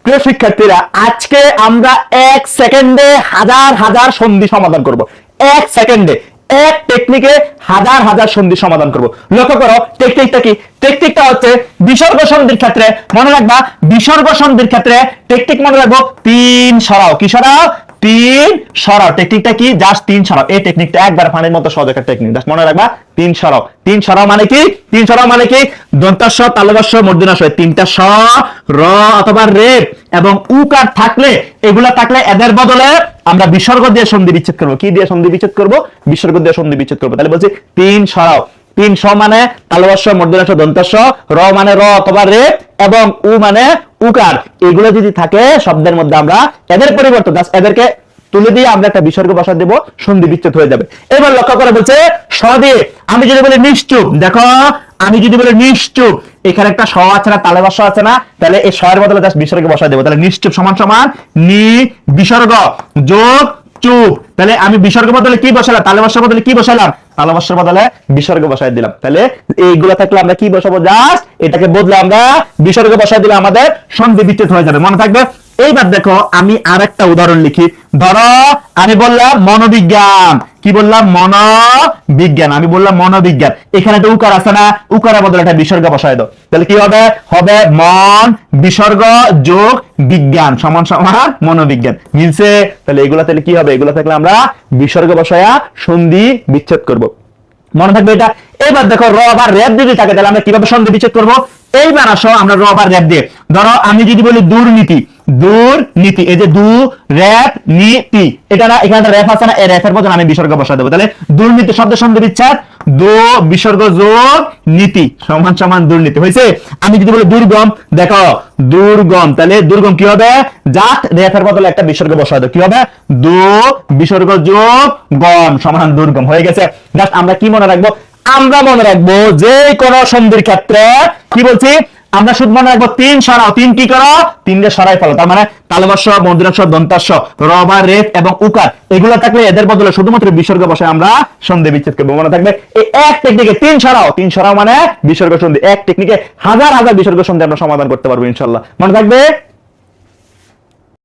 প্রিয় শিক্ষার্থীরা, আজকে আমরা 1 সেকেন্ডে হাজার হাজার সন্ধি সমাধান করব। 1 সেকেন্ডে এক টেকনিকে হাজার হাজার সন্ধি সমাধান করব। লক্ষ্য করো টেকনিকটা কি। টেকনিকটা হচ্ছে বিসর্গ সন্ধির ক্ষেত্রে মনে রাখবা, বিসর্গ সন্ধির ক্ষেত্রে টেকনিক মনে রাখবো 3 সরাও। কি সরাও? 3 সরাও। টেকনিকটা কি? জাস্ট 3 সরাও। এই টেকনিকটা একবার পানির মতো সহজ একটা টেকনিক, জাস্ট মনে রাখবা 3 সরাও। 3 সরাও মানে কি? 3 সরাও মানে কি? দন্তাস্ব, তালব্য, মূর্ধন্য তিনটা স, র অথবা রে এবং উকার থাকলে, এগুলা থাকলে এদের বদলে আমরা বিসর্গ দিয়ে সন্ধি বিচ্ছেদ করব। কি দিয়ে সন্ধি বিচ্ছেদ করব? বিসর্গ দিয়ে সন্ধি বিচ্ছেদ করব। তাহলে বলছি 3 সরাও। 3 স মানে তালব্য, মূর্ধন্য দন্তাস্ব, র মানে র অথবা রে এবং উ মানে উকার। এগুলো যদি থাকে শব্দের মধ্যে আমরা এদের পরিবর্তন এদেরকে তুলে দিয়ে আমরা একটা বিসর্গ বসা দেব, সন্ধি বিচ্ছেদ হয়ে যাবে। এবার লক্ষ্য করে বলছে স দিয়ে আমি যদি বলি নিশ্চুপ, দেখো আমি যদি বলি নিশ্চুপ, এখানে একটা স আছে না, তালে বাস আছে না, তাহলে এই স এর বদলে জাস্ট বিসর্গ বসা দেব। তাহলে নিশ্চুপ সমান সমান নি বিসর্গ যোগ চুপ। তাহলে আমি বিসর্গ বদলে কি বসালাম? তালে বাসার বদলে কি বসালাম? তালে বাসার বদলে বিসর্গ বসাই দিলাম। তাহলে এইগুলা থাকলে আমরা কি বসাবো? জাস্ট এটাকে বদলে আমরা বিসর্গ বসাই দিলে আমাদের সন্ধি বিচ্ছেদ হয়ে যাবে। মনে থাকবে। এইবার দেখো আমি আরেকটা উদাহরণ লিখি। ধরো আমি বললাম মনোবিজ্ঞান। কি বললাম? মনোবিজ্ঞান। আমি বললাম মনোবিজ্ঞান। এখানে তো উকার আছে না, উকারের বদলে একটা বিসর্গ বসাই দাও। তাহলে কি হবে? হবে মন বিসর্গ যোগ বিজ্ঞান সমান সমান মনোবিজ্ঞান। মিলছে? তাহলে এগুলা তাহলে কি হবে? এগুলা থাকলে আমরা বিসর্গ বসায়া সন্ধি বিচ্ছেদ করব। মনে থাকবে এটা। এবার দেখো র বা র্যাপ যদি থাকে তাহলে আমরা কিভাবে সন্ধি বিচ্ছেদ করব? এইবার আসো আমরা র বা র্যাপ দিয়ে। ধরো আমি যদি বলি দুর্নীতি, দুর্নীতি, এই যে দু র্যাপ নীতি, এটা না, এখানে একটা র্যাপ আছে না, এই র্যাপের বদলে আমি বিসর্গ বসা দেবো। তাহলে দুর্নীতি শব্দের সন্ধি বিচ্ছেদ দু বিসর্গ যোগ নীতি সমান সমান দুর্নীতি। হয়েছে? আমি যদি বলি দুর্গম, দেখো দুর্গম, তাহলে দুর্গম কি হবে? জাস্ট র্যাপের বদলে একটা বিসর্গ বসা দেবো। কি হবে? দু বিসর্গ যোগ গম সমান দুর্গম। হয়ে গেছে। জাস্ট আমরা কি মনে রাখবো? আমরা মনে রাখবো যে কোন সন্ধির ক্ষেত্রে কি বলছি, আমরা শুধু মনে রাখবো 3 সরাও। 3 কি করো? 3 রে সরাই ফেলো। তার মানে তালব্য, মূর্ধন্য, দন্তাস্ব, র বা রেফ এবং উকার এগুলো থাকলে এদের বদলে শুধুমাত্র বিসর্গ বসায় আমরা সন্ধি বিচ্ছেদ করবো। মনে থাকবে এই এক টেকনিকে 3 সরাও। 3 সরাও মানে বিসর্গ সন্ধি। এক টেকনিকে হাজার হাজার বিসর্গ সন্ধি আমরা সমাধান করতে পারবো ইনশাআল্লাহ। মনে থাকবে।